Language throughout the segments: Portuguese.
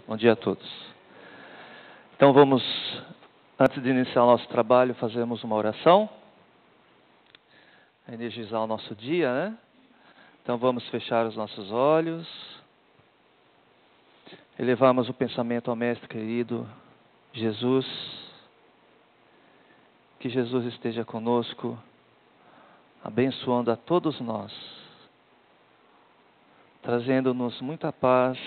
Bom dia a todos. Então vamos, antes de iniciar o nosso trabalho, fazermos uma oração, energizar o nosso dia, né? Então vamos fechar os nossos olhos, elevarmos o pensamento ao Mestre querido, Jesus, que Jesus esteja conosco, abençoando a todos nós, trazendo-nos muita paz,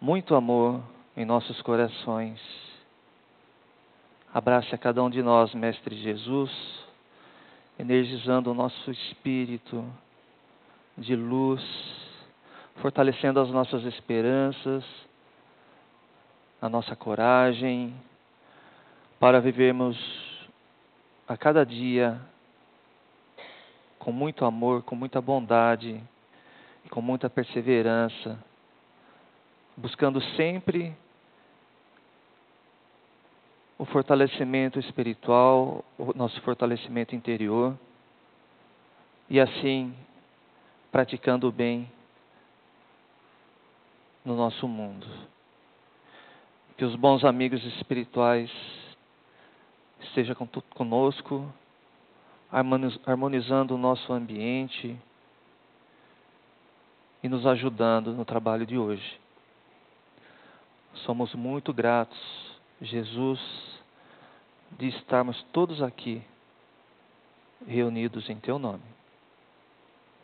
muito amor em nossos corações. Abrace a cada um de nós, Mestre Jesus, energizando o nosso espírito de luz, fortalecendo as nossas esperanças, a nossa coragem, para vivermos a cada dia com muito amor, com muita bondade, com muita perseverança, buscando sempre o fortalecimento espiritual, o nosso fortalecimento interior, e assim praticando o bem no nosso mundo. Que os bons amigos espirituais estejam conosco, harmonizando o nosso ambiente e nos ajudando no trabalho de hoje. Somos muito gratos, Jesus, de estarmos todos aqui reunidos em Teu nome.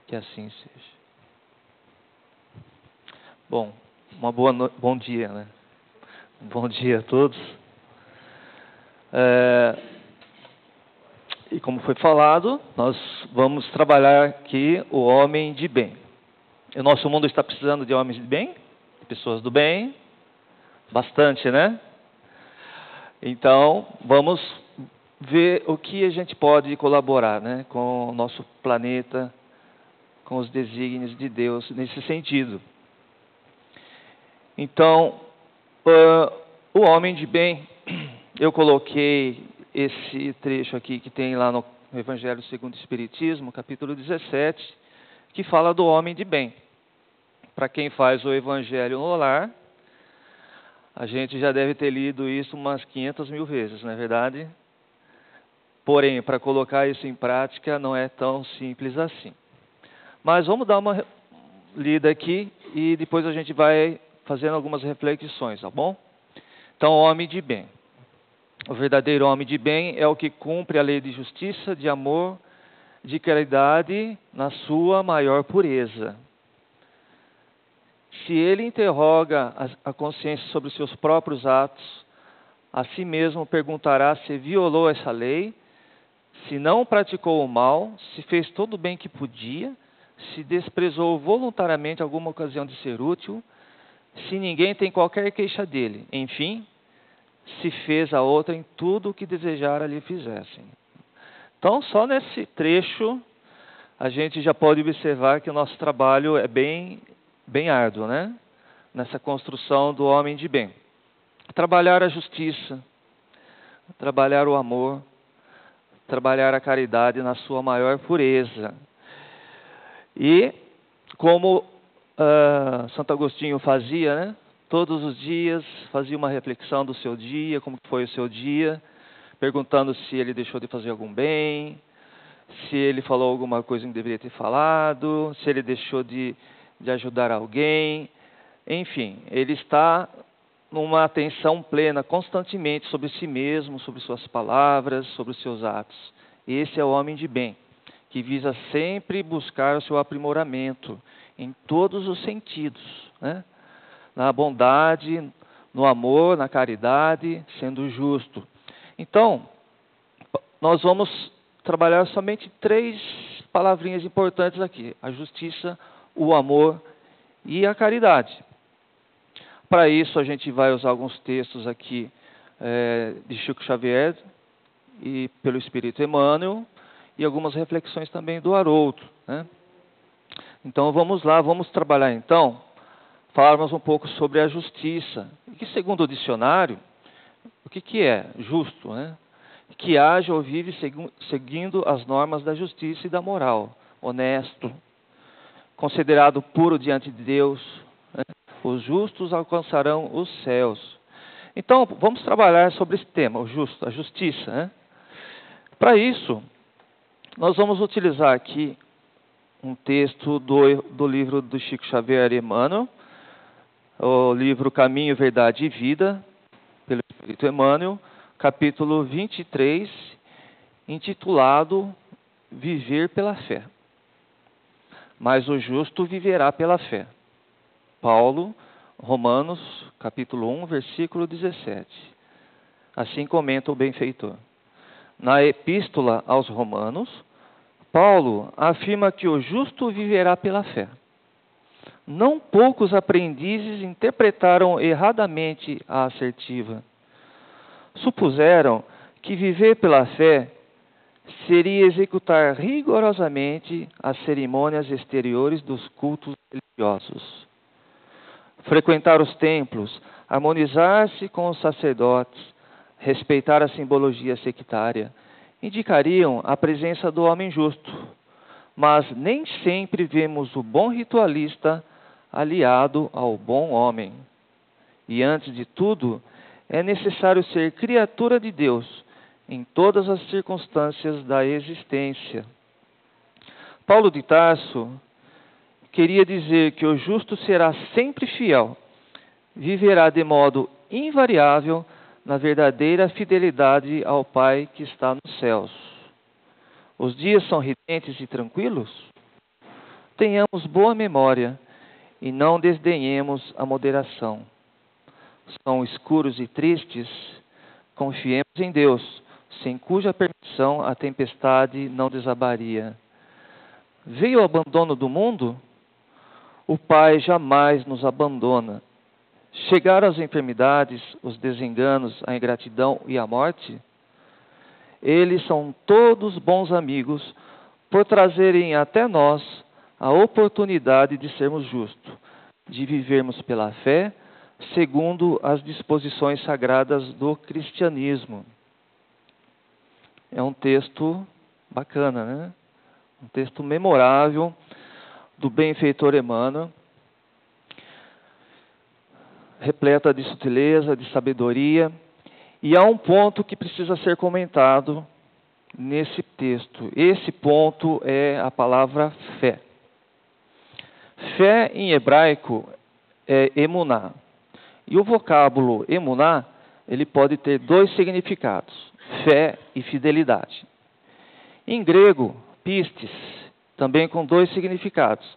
Que assim seja. Bom, bom dia, né? Bom dia a todos. E como foi falado, nós vamos trabalhar aqui o homem de bem. O nosso mundo está precisando de homens de bem, de pessoas do bem, bastante, né? Então, vamos ver o que a gente pode colaborar, né, com o nosso planeta, com os desígnios de Deus nesse sentido. Então, o homem de bem, eu coloquei esse trecho aqui que tem lá no Evangelho segundo o Espiritismo, capítulo 17, que fala do homem de bem. Para quem faz o Evangelho no lar, a gente já deve ter lido isso umas 500 mil vezes, não é verdade? Porém, para colocar isso em prática não é tão simples assim. Mas vamos dar uma lida aqui e depois a gente vai fazendo algumas reflexões, tá bom? Então, homem de bem. O verdadeiro homem de bem é o que cumpre a lei de justiça, de amor, de caridade na sua maior pureza. Se ele interroga a consciência sobre os seus próprios atos, a si mesmo perguntará se violou essa lei, se não praticou o mal, se fez todo o bem que podia, se desprezou voluntariamente alguma ocasião de ser útil, se ninguém tem qualquer queixa dele. Enfim, se fez a outra em tudo o que desejara lhe fizessem. Então, só nesse trecho, a gente já pode observar que o nosso trabalho é bem árduo, né? Nessa construção do homem de bem. Trabalhar a justiça, trabalhar o amor, trabalhar a caridade na sua maior pureza. E como Santo Agostinho fazia, né? Todos os dias fazia uma reflexão do seu dia, como foi o seu dia, perguntando se ele deixou de fazer algum bem, se ele falou alguma coisa que deveria ter falado, se ele deixou de ajudar alguém. Enfim, ele está numa atenção plena constantemente sobre si mesmo, sobre suas palavras, sobre os seus atos. Esse é o homem de bem, que visa sempre buscar o seu aprimoramento em todos os sentidos, né? Na bondade, no amor, na caridade, sendo justo. Então, nós vamos trabalhar somente 3 palavrinhas importantes aqui: a justiça, o amor e a caridade. Para isso, a gente vai usar alguns textos aqui de Chico Xavier e pelo Espírito Emmanuel, e algumas reflexões também do Haroldo, né? Então, vamos lá, vamos trabalhar então, falarmos um pouco sobre a justiça. Que, segundo o dicionário, o que é justo, né? Que age ou vive seguindo as normas da justiça e da moral, honesto, considerado puro diante de Deus, né? os justos alcançarão os céus. Então, vamos trabalhar sobre esse tema, o justo, a justiça, né? Para isso, nós vamos utilizar aqui um texto do livro do Chico Xavier Emmanuel, o livro Caminho, Verdade e Vida, pelo Espírito Emmanuel, capítulo 23, intitulado Viver pela Fé. Mas o justo viverá pela fé. Paulo, Romanos, capítulo 1, versículo 17. Assim comenta o benfeitor. Na epístola aos Romanos, Paulo afirma que o justo viverá pela fé. Não poucos aprendizes interpretaram erradamente a assertiva. Supuseram que viver pela fé seria executar rigorosamente as cerimônias exteriores dos cultos religiosos, frequentar os templos, harmonizar-se com os sacerdotes, respeitar a simbologia sectária, indicariam a presença do homem justo, mas nem sempre vemos o bom ritualista aliado ao bom homem. E antes de tudo, é necessário ser criatura de Deus em todas as circunstâncias da existência. Paulo de Tarso queria dizer que o justo será sempre fiel, viverá de modo invariável na verdadeira fidelidade ao Pai que está nos céus. Os dias são ridentes e tranquilos? Tenhamos boa memória e não desdenhemos a moderação. São escuros e tristes? Confiemos em Deus, sem cuja permissão a tempestade não desabaria. Veio o abandono do mundo? O Pai jamais nos abandona. Chegaram as enfermidades, os desenganos, a ingratidão e a morte? Eles são todos bons amigos por trazerem até nós a oportunidade de sermos justos, de vivermos pela fé, segundo as disposições sagradas do cristianismo. É um texto bacana, né? Um texto memorável do benfeitor Emmanuel, repleta de sutileza, de sabedoria, e há um ponto que precisa ser comentado nesse texto. Esse ponto é a palavra fé. Fé em hebraico é emuná. E o vocábulo emuná, ele pode ter dois significados: fé e fidelidade. Em grego, pistis, também com dois significados: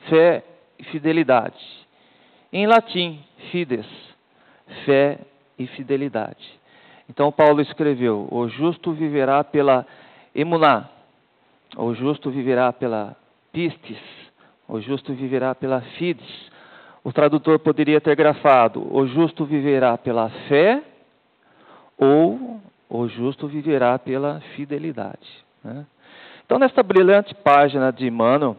fé e fidelidade. Em latim, fides, fé e fidelidade. Então Paulo escreveu: o justo viverá pela emuná, o justo viverá pela pistis, o justo viverá pela fides. O tradutor poderia ter grafado: o justo viverá pela fé, ou o justo viverá pela fidelidade, né? Então, nesta brilhante página de Emmanuel,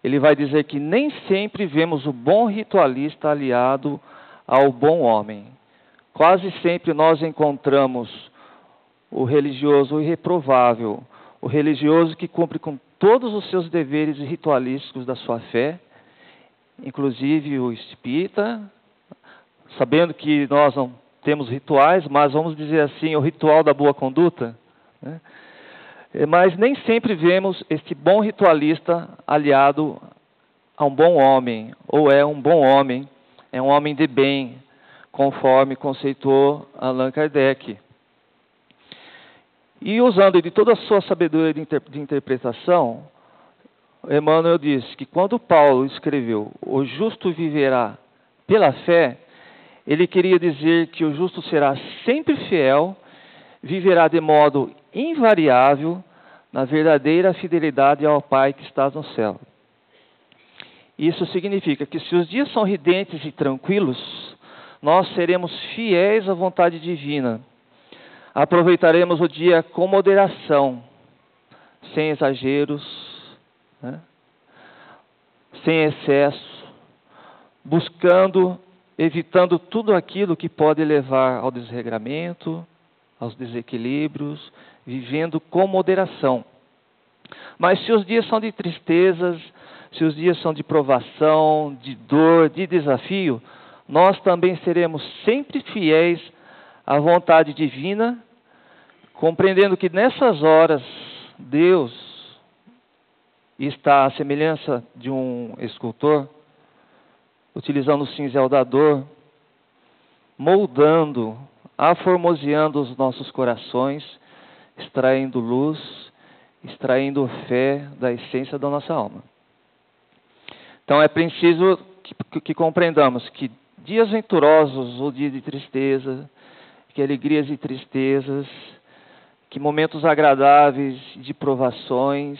ele vai dizer que nem sempre vemos o bom ritualista aliado ao bom homem. Quase sempre nós encontramos o religioso irreprovável, o religioso que cumpre com todos os seus deveres ritualísticos da sua fé, inclusive o espírita, sabendo que nós não temos rituais, mas vamos dizer assim, o ritual da boa conduta, né? Mas nem sempre vemos este bom ritualista aliado a um bom homem, ou é um bom homem, é um homem de bem, conforme conceituou Allan Kardec. E usando de toda a sua sabedoria de interpretação, Emmanuel diz que quando Paulo escreveu o justo viverá pela fé, ele queria dizer que o justo será sempre fiel, viverá de modo invariável na verdadeira fidelidade ao Pai que está no céu. Isso significa que se os dias são ridentes e tranquilos, nós seremos fiéis à vontade divina. Aproveitaremos o dia com moderação, sem exageros, né? Sem excesso, evitando tudo aquilo que pode levar ao desregramento, aos desequilíbrios, vivendo com moderação. Mas se os dias são de tristezas, se os dias são de provação, de dor, de desafio, nós também seremos sempre fiéis à vontade divina, compreendendo que nessas horas Deus está à semelhança de um escultor, utilizando o cinzel da dor, moldando, aformoseando os nossos corações, extraindo luz, extraindo fé da essência da nossa alma. Então é preciso que compreendamos que dias venturosos ou dias de tristeza, que alegrias e tristezas, que momentos agradáveis de provações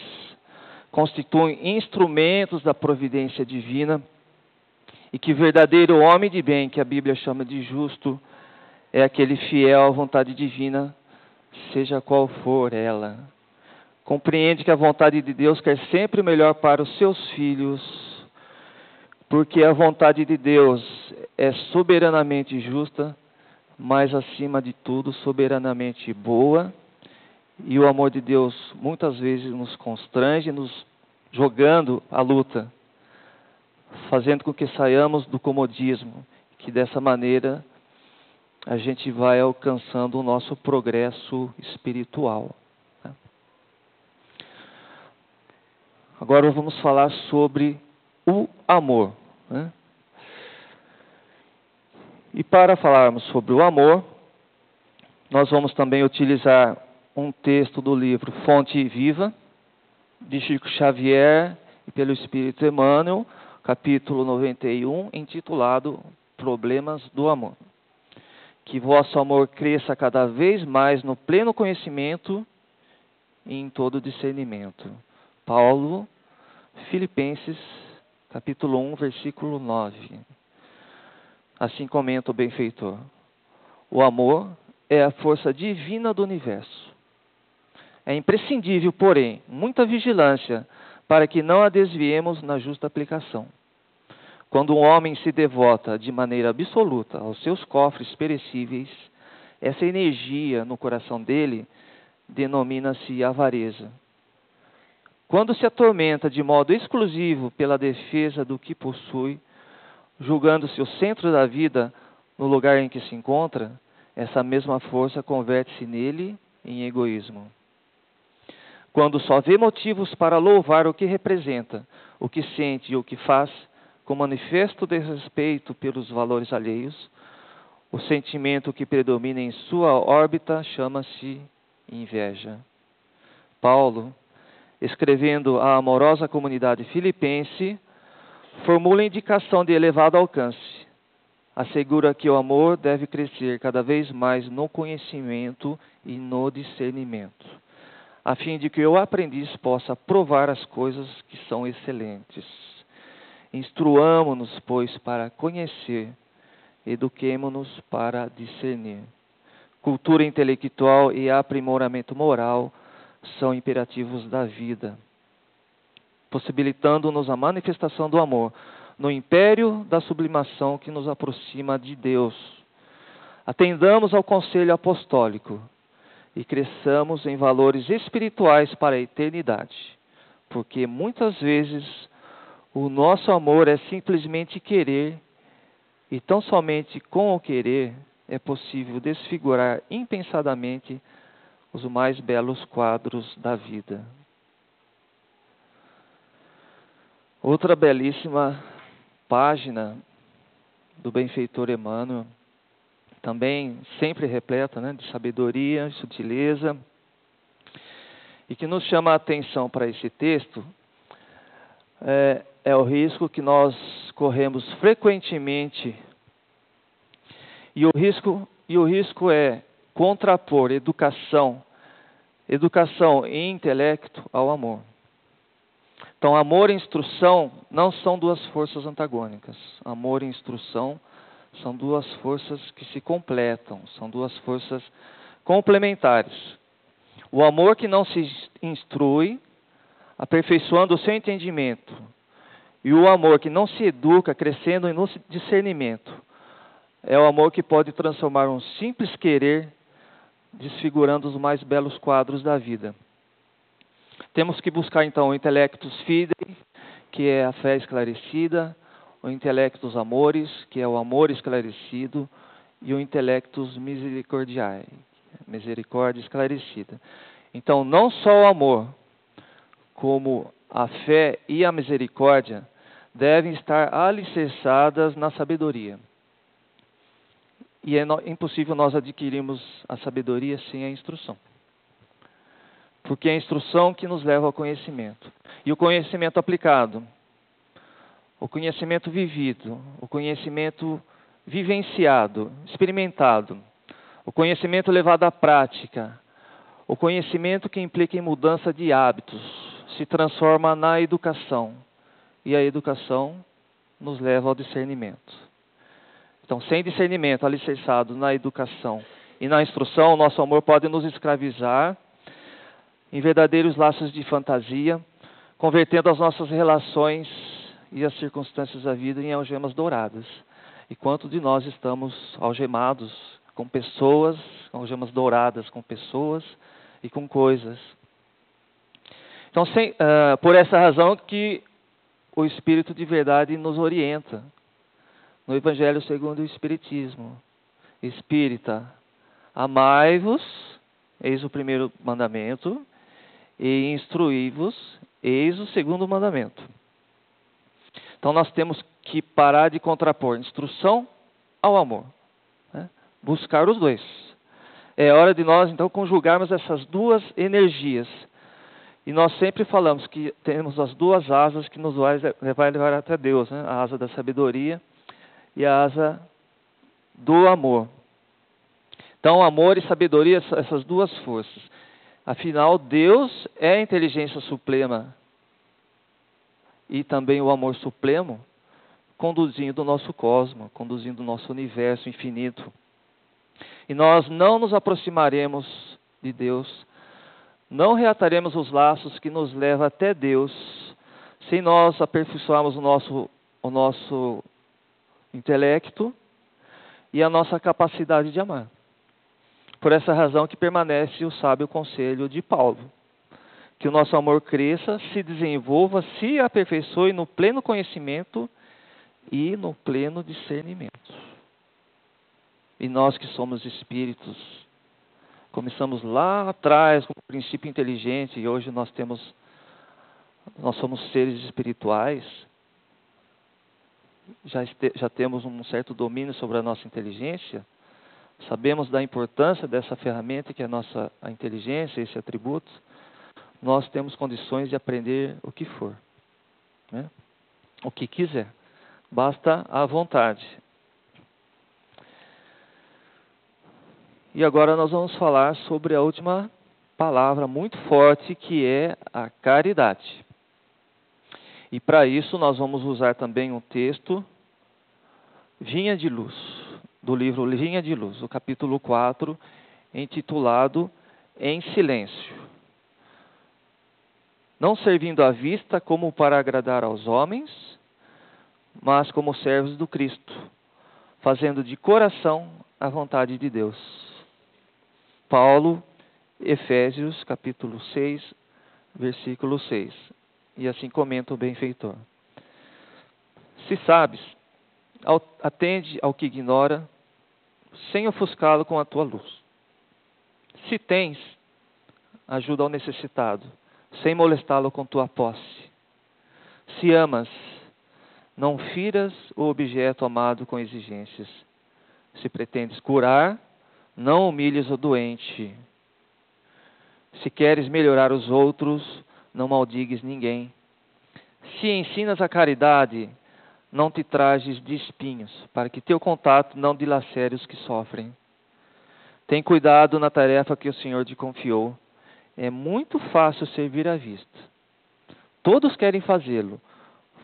constituem instrumentos da providência divina e que o verdadeiro homem de bem, que a Bíblia chama de justo, é aquele fiel à vontade divina, seja qual for ela. Compreende que a vontade de Deus quer sempre o melhor para os seus filhos, porque a vontade de Deus é soberanamente justa, mas acima de tudo soberanamente boa, e o amor de Deus muitas vezes nos constrange, nos jogando à luta, fazendo com que saiamos do comodismo, que dessa maneira a gente vai alcançando o nosso progresso espiritual. Agora vamos falar sobre o amor. E para falarmos sobre o amor, nós vamos também utilizar um texto do livro Fonte Viva, de Chico Xavier e pelo Espírito Emmanuel, capítulo 91, intitulado Problemas do Amor. Que vosso amor cresça cada vez mais no pleno conhecimento e em todo discernimento. Paulo, Filipenses, capítulo 1, versículo 9. Assim comenta o benfeitor: o amor é a força divina do universo. É imprescindível, porém, muita vigilância para que não a desviemos na justa aplicação. Quando um homem se devota de maneira absoluta aos seus cofres perecíveis, essa energia no coração dele denomina-se avareza. Quando se atormenta de modo exclusivo pela defesa do que possui, julgando-se o centro da vida no lugar em que se encontra, essa mesma força converte-se nele em egoísmo. Quando só vê motivos para louvar o que representa, o que sente e o que faz, com manifesto desrespeito pelos valores alheios, o sentimento que predomina em sua órbita chama-se inveja. Paulo, escrevendo à amorosa comunidade filipense, formula indicação de elevado alcance. Assegura que o amor deve crescer cada vez mais no conhecimento e no discernimento, a fim de que o aprendiz possa provar as coisas que são excelentes. Instruamo-nos, pois, para conhecer, eduquemo-nos para discernir. Cultura intelectual e aprimoramento moral são imperativos da vida, possibilitando-nos a manifestação do amor no império da sublimação que nos aproxima de Deus. Atendamos ao conselho apostólico e cresçamos em valores espirituais para a eternidade, porque muitas vezes o nosso amor é simplesmente querer, e tão somente com o querer é possível desfigurar impensadamente os mais belos quadros da vida. Outra belíssima página do benfeitor Emmanuel, também sempre repleta, de sabedoria, sutileza, e que nos chama a atenção para esse texto, é o risco que nós corremos frequentemente, e o risco é contrapor educação e intelecto ao amor. Então, amor e instrução não são duas forças antagônicas. Amor e instrução são duas forças que se completam, são duas forças complementares. O amor que não se instrui, aperfeiçoando o seu entendimento, e o amor que não se educa, crescendo no discernimento, é o amor que pode transformar um simples querer, desfigurando os mais belos quadros da vida. Temos que buscar, então, o intellectus fidei, que é a fé esclarecida, o intelectus amores, que é o amor esclarecido, e o intelectus misericordiae, misericórdia esclarecida. Então, não só o amor, como a fé e a misericórdia devem estar alicerçadas na sabedoria. E é impossível nós adquirirmos a sabedoria sem a instrução. Porque é a instrução que nos leva ao conhecimento. E o conhecimento aplicado, o conhecimento vivido, o conhecimento vivenciado, experimentado, o conhecimento levado à prática, o conhecimento que implica em mudança de hábitos, se transforma na educação. E a educação nos leva ao discernimento. Então, sem discernimento, alicerçado na educação e na instrução, o nosso amor pode nos escravizar em verdadeiros laços de fantasia, convertendo as nossas relações e as circunstâncias da vida em algemas douradas. E quanto de nós estamos algemados com pessoas, algemas douradas com pessoas e com coisas. Então, por essa razão que o Espírito de verdade nos orienta. No Evangelho segundo o Espiritismo. Espírita, amai-vos, eis o primeiro mandamento, e instruí-vos, eis o segundo mandamento. Então nós temos que parar de contrapor instrução ao amor. Né? Buscar os dois. É hora de nós, então, conjugarmos essas duas energias. E nós sempre falamos que temos as duas asas que nos vai levar até Deus. Né? A asa da sabedoria e a asa do amor. Então, amor e sabedoria, essas duas forças. Afinal, Deus é a inteligência suprema e também o amor supremo, conduzindo o nosso cosmos, conduzindo o nosso universo infinito. E nós não nos aproximaremos de Deus, não reataremos os laços que nos levam até Deus, sem nós aperfeiçoarmos o nosso intelecto e a nossa capacidade de amar. Por essa razão que permanece o sábio conselho de Paulo, que o nosso amor cresça, se desenvolva, se aperfeiçoe no pleno conhecimento e no pleno discernimento. E nós que somos espíritos, começamos lá atrás com o princípio inteligente e hoje nós somos seres espirituais. Já temos um certo domínio sobre a nossa inteligência, sabemos da importância dessa ferramenta que é a inteligência, esse atributo, nós temos condições de aprender o que for, né? O que quiser, basta a vontade. E agora nós vamos falar sobre a última palavra muito forte, que é a caridade. E para isso nós vamos usar também um texto, Vinha de Luz, do livro Vinha de Luz, o capítulo 4, intitulado Em Silêncio. Não servindo à vista como para agradar aos homens, mas como servos do Cristo, fazendo de coração a vontade de Deus. Paulo, Efésios, capítulo 6, versículo 6. E assim comenta o benfeitor. Se sabes, atende ao que ignora, sem ofuscá-lo com a tua luz. Se tens, ajuda ao necessitado, sem molestá-lo com tua posse. Se amas, não firas o objeto amado com exigências. Se pretendes curar, não humilhes o doente. Se queres melhorar os outros, não maldigues ninguém. Se ensinas a caridade, não te trajes de espinhos, para que teu contato não dilacere os que sofrem. Tem cuidado na tarefa que o Senhor te confiou. É muito fácil servir à vista. Todos querem fazê-lo,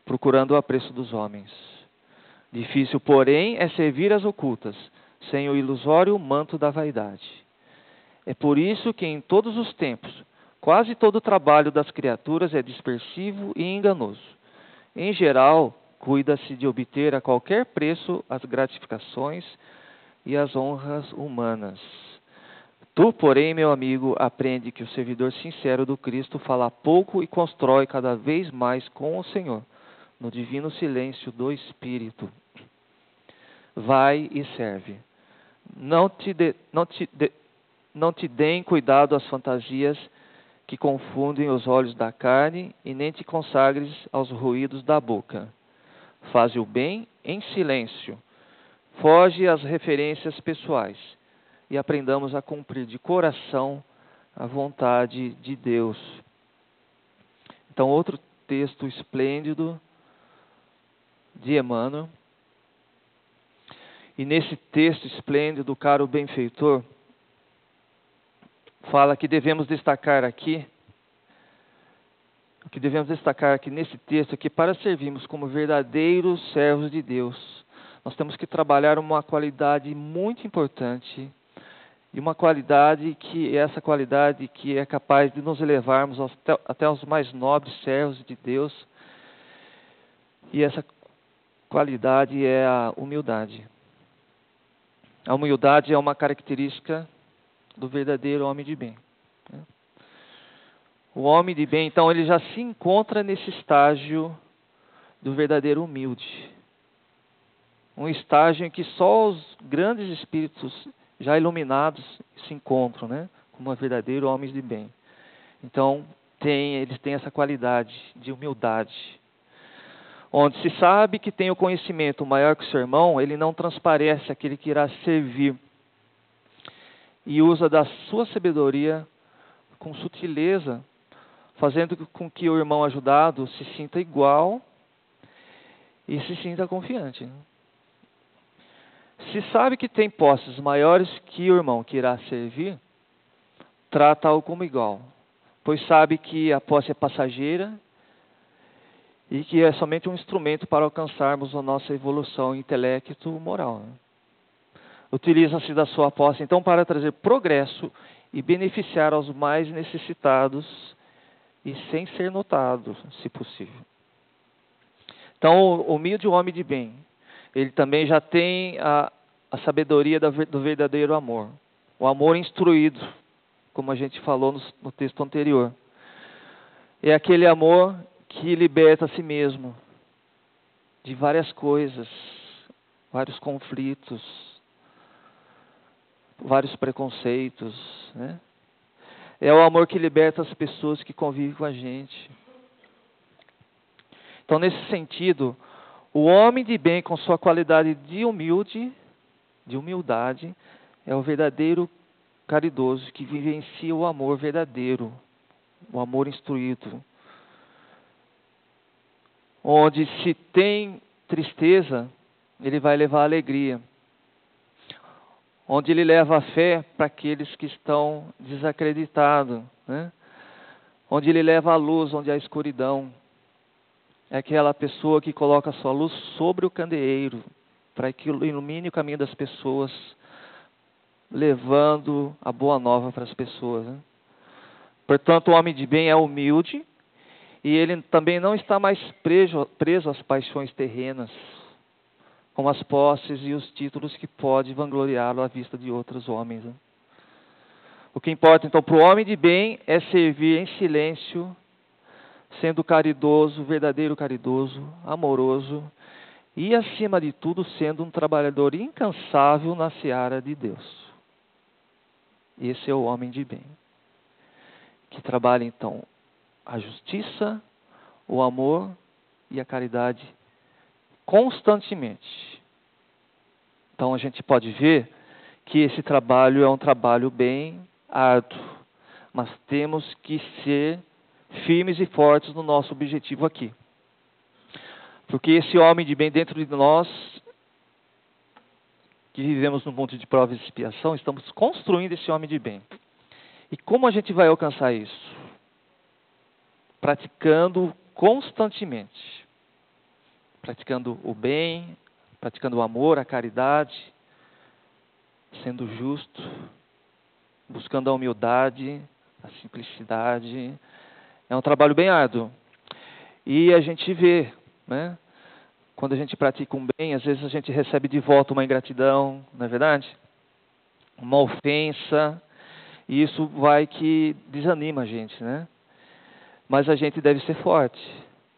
procurando o apreço dos homens. Difícil, porém, é servir às ocultas, sem o ilusório manto da vaidade. É por isso que em todos os tempos, quase todo o trabalho das criaturas é dispersivo e enganoso. Em geral, cuida-se de obter a qualquer preço as gratificações e as honras humanas. Tu, porém, meu amigo, aprende que o servidor sincero do Cristo fala pouco e constrói cada vez mais com o Senhor, no divino silêncio do Espírito. Vai e serve. Não te deem cuidado às fantasias que confundem os olhos da carne, e nem te consagres aos ruídos da boca. Faze o bem em silêncio. Foge às referências pessoais e aprendamos a cumprir de coração a vontade de Deus. Então, outro texto esplêndido de Emmanuel. E nesse texto esplêndido, o caro benfeitor fala que devemos destacar aqui, o que devemos destacar aqui nesse texto é que para servirmos como verdadeiros servos de Deus, nós temos que trabalhar uma qualidade muito importante, e uma qualidade que é capaz de nos elevarmos até aos mais nobres servos de Deus, e essa qualidade é a humildade. A humildade é uma característica do verdadeiro homem de bem. O homem de bem, então, ele já se encontra nesse estágio do verdadeiro humilde. Um estágio em que só os grandes espíritos já iluminados se encontram, como verdadeiros homens de bem. Então, eles têm essa qualidade de humildade. Onde se sabe que tem o conhecimento maior que o seu irmão, ele não transparece aquele que irá servir. E usa da sua sabedoria com sutileza, fazendo com que o irmão ajudado se sinta igual e se sinta confiante. Se sabe que tem posses maiores que o irmão que irá servir, trata-o como igual, pois sabe que a posse é passageira e que é somente um instrumento para alcançarmos a nossa evolução intelecto-moral. Utiliza-se da sua posse, então, para trazer progresso e beneficiar aos mais necessitados e sem ser notado, se possível. Então, o humilde homem de bem, ele também já tem a sabedoria do verdadeiro amor. O amor instruído, como a gente falou no texto anterior. É aquele amor que liberta a si mesmo de várias coisas, vários conflitos, vários preconceitos. É o amor que liberta as pessoas que convivem com a gente. Então, nesse sentido, o homem de bem, com sua qualidade de humildade, é o verdadeiro caridoso que vivencia o amor verdadeiro, o amor instruído. Onde se tem tristeza, ele vai levar alegria. Onde ele leva a fé para aqueles que estão desacreditados. Onde ele leva a luz, onde há escuridão. É aquela pessoa que coloca a sua luz sobre o candeeiro, para que ilumine o caminho das pessoas, levando a boa nova para as pessoas. Portanto, o homem de bem é humilde, e ele também não está mais preso às paixões terrenas, como as posses e os títulos que pode vangloriá-lo à vista de outros homens. O que importa, então, para o homem de bem é servir em silêncio, sendo caridoso, verdadeiro caridoso, amoroso e, acima de tudo, sendo um trabalhador incansável na seara de Deus. Esse é o homem de bem, que trabalha, então, a justiça, o amor e a caridade constantemente. Então, a gente pode ver que esse trabalho é um trabalho bem árduo, mas temos que ser firmes e fortes no nosso objetivo aqui. Porque esse homem de bem dentro de nós, que vivemos no mundo de prova e expiação, estamos construindo esse homem de bem. E como a gente vai alcançar isso? Praticando constantemente. Praticando o bem, praticando o amor, a caridade, sendo justo, buscando a humildade, a simplicidade. É um trabalho bem árduo. E a gente vê, quando a gente pratica um bem, às vezes a gente recebe de volta uma ingratidão, não é verdade? Uma ofensa, e isso vai que desanima a gente, Mas a gente deve ser forte.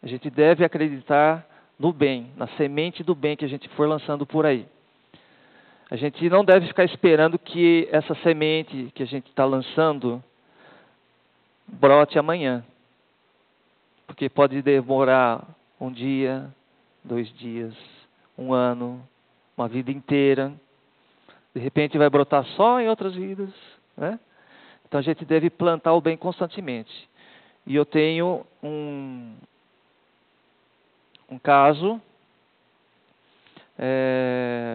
A gente deve acreditar no bem, na semente do bem que a gente for lançando por aí. A gente não deve ficar esperando que essa semente que a gente está lançando brote amanhã. Porque pode demorar um dia, 2 dias, 1 ano, uma vida inteira. De repente vai brotar só em outras vidas, né? Então a gente deve plantar o bem constantemente. E eu tenho um caso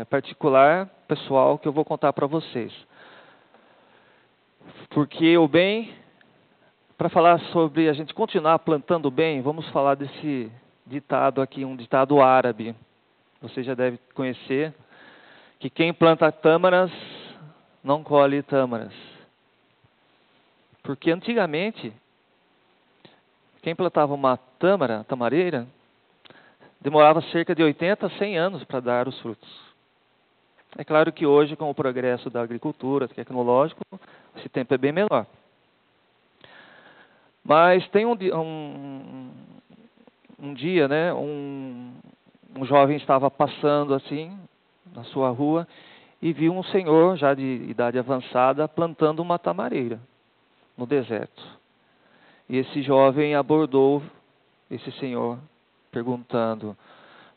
particular, pessoal, que eu vou contar para vocês. Porque o bem, para falar sobre a gente continuar plantando o bem, vamos falar desse ditado aqui, um ditado árabe. Você já deve conhecer, que quem planta tâmaras não colhe tâmaras. Porque antigamente, quem plantava uma tamareira, demorava cerca de 80 a 100 anos para dar os frutos. É claro que hoje, com o progresso da agricultura, tecnológico, esse tempo é bem menor. Mas tem um dia, né, um jovem estava passando assim, na sua rua, e viu um senhor, já de idade avançada, plantando uma tamareira no deserto. E esse jovem abordou esse senhor, perguntando: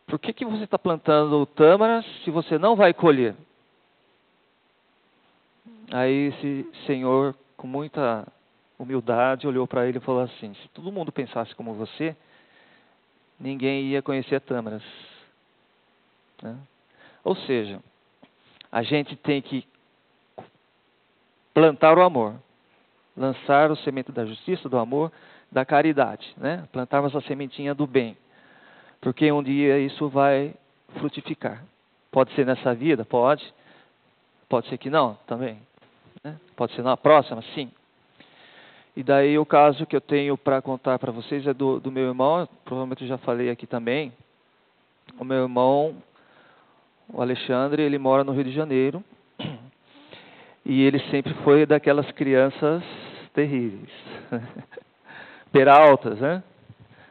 por que você está plantando tâmaras se você não vai colher? Aí esse senhor, com muita humildade, olhou para ele e falou assim: se todo mundo pensasse como você, ninguém ia conhecer tâmaras. Né? Ou seja, a gente tem que plantar o amor, lançar o semente da justiça, do amor, da caridade, né? Plantarmos a sementinha do bem, porque um dia isso vai frutificar. Pode ser nessa vida? Pode ser que não, também, né? Pode ser na próxima, sim. E daí o caso que eu tenho para contar para vocês é do meu irmão, provavelmente eu já falei aqui também. O meu irmão, o Alexandre, ele mora no Rio de Janeiro, e ele sempre foi daquelas crianças terríveis, peraltas, né?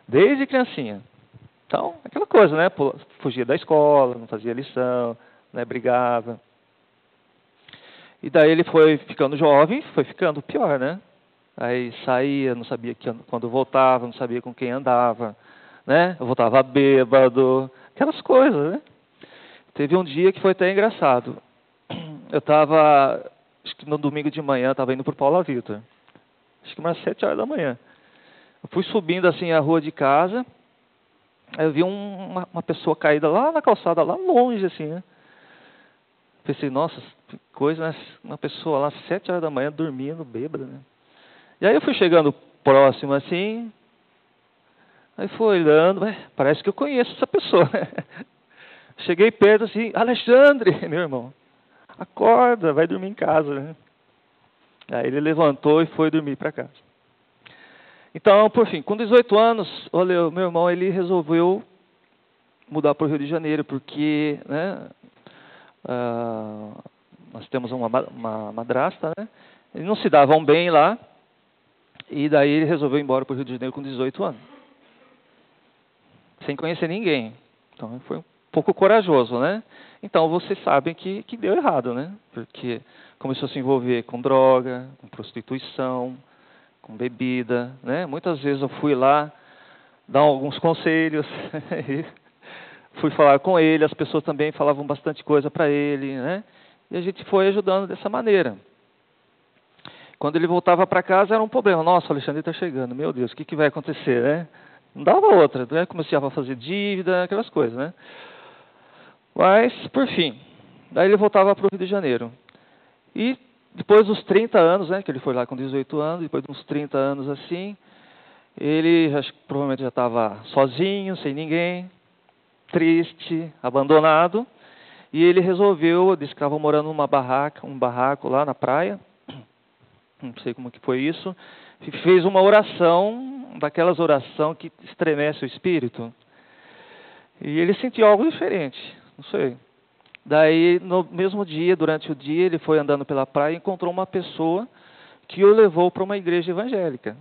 Desde criancinha. Então, aquela coisa, né? Fugia da escola, não fazia lição, né? Brigava. E daí ele foi ficando jovem, foi ficando pior, né? Aí saía, não sabia quando voltava, não sabia com quem andava, né? Eu voltava bêbado, aquelas coisas, né? Teve um dia que foi até engraçado. Eu estava, acho que no domingo de manhã, estava indo para o Paula Vitor. Acho que umas 7 horas da manhã. Eu fui subindo assim a rua de casa, aí eu vi uma pessoa caída lá na calçada, lá longe, assim, né? Pensei, nossa, que coisa, né? Uma pessoa lá 7 horas da manhã dormindo, bêbada, né? E aí eu fui chegando próximo assim, aí fui olhando, parece que eu conheço essa pessoa. Cheguei perto assim: Alexandre, meu irmão, acorda, vai dormir em casa, né? Aí ele levantou e foi dormir para casa. Então, por fim, com 18 anos, olha, o meu irmão, ele resolveu mudar para o Rio de Janeiro, porque, né, nós temos uma madrasta, né? Eles não se davam bem lá, e daí ele resolveu ir embora para o Rio de Janeiro com 18 anos. Sem conhecer ninguém. Então, foi um pouco corajoso, né? Então, vocês sabem que deu errado, né? Porque começou a se envolver com droga, com prostituição, com bebida, né? Muitas vezes eu fui lá dar alguns conselhos, fui falar com ele, as pessoas também falavam bastante coisa para ele, né? E a gente foi ajudando dessa maneira. Quando ele voltava para casa era um problema. Nossa, o Alexandre está chegando, meu Deus, o que vai acontecer, né? Não dava outra, né? Começava a fazer dívida, aquelas coisas, né? Mas, por fim, daí ele voltava para o Rio de Janeiro. E depois dos 30 anos, né, que ele foi lá com 18 anos, depois de uns 30 anos assim, ele provavelmente já estava sozinho, sem ninguém, triste, abandonado, e ele resolveu, disse que estava morando numa um barraco lá na praia, não sei como que foi isso, e fez uma oração, daquelas orações que estremece o espírito, e ele sentiu algo diferente, não sei. Daí, no mesmo dia, durante o dia, ele foi andando pela praia e encontrou uma pessoa que o levou para uma igreja evangélica.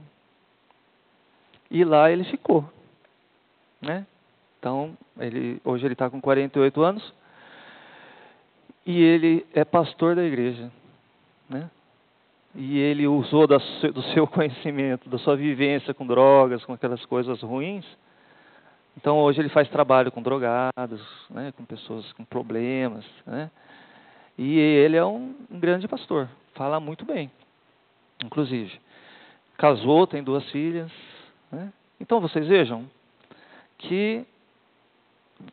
E lá ele ficou, né? Então, hoje ele está com 48 anos e ele é pastor da igreja, né? E ele usou do seu conhecimento, da sua vivência com drogas, com aquelas coisas ruins. Então, hoje ele faz trabalho com drogados, né? Com pessoas com problemas, né? E ele é um grande pastor, fala muito bem, inclusive. Casou, tem 2 filhas, né? Então, vocês vejam que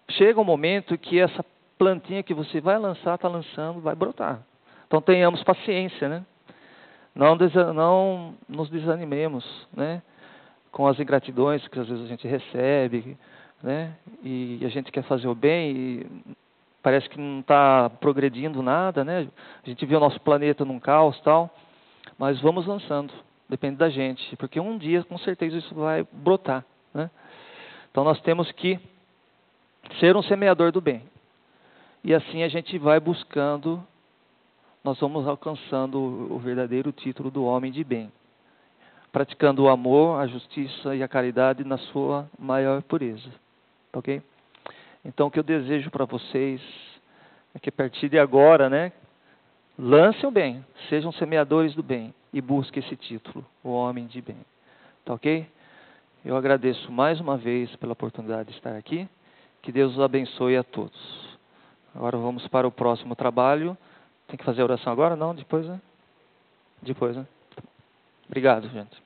chega um momento que essa plantinha que você vai lançar, está lançando, vai brotar. Então, tenhamos paciência, né? Não nos desanimemos, né? Com as ingratidões que às vezes a gente recebe, né? E a gente quer fazer o bem e parece que não está progredindo nada, né? A gente vê o nosso planeta num caos, tal, mas vamos lançando, depende da gente, porque um dia, com certeza, isso vai brotar, né? Então, nós temos que ser um semeador do bem. E assim a gente vai buscando, nós vamos alcançando o verdadeiro título do homem de bem, praticando o amor, a justiça e a caridade na sua maior pureza. Ok? Então, o que eu desejo para vocês é que a partir de agora, né, lancem o bem, sejam semeadores do bem e busquem esse título, o homem de bem. Tá ok? Eu agradeço mais uma vez pela oportunidade de estar aqui. Que Deus os abençoe a todos. Agora vamos para o próximo trabalho. Tem que fazer a oração agora? Não? Depois, né? Depois, né? Obrigado, gente.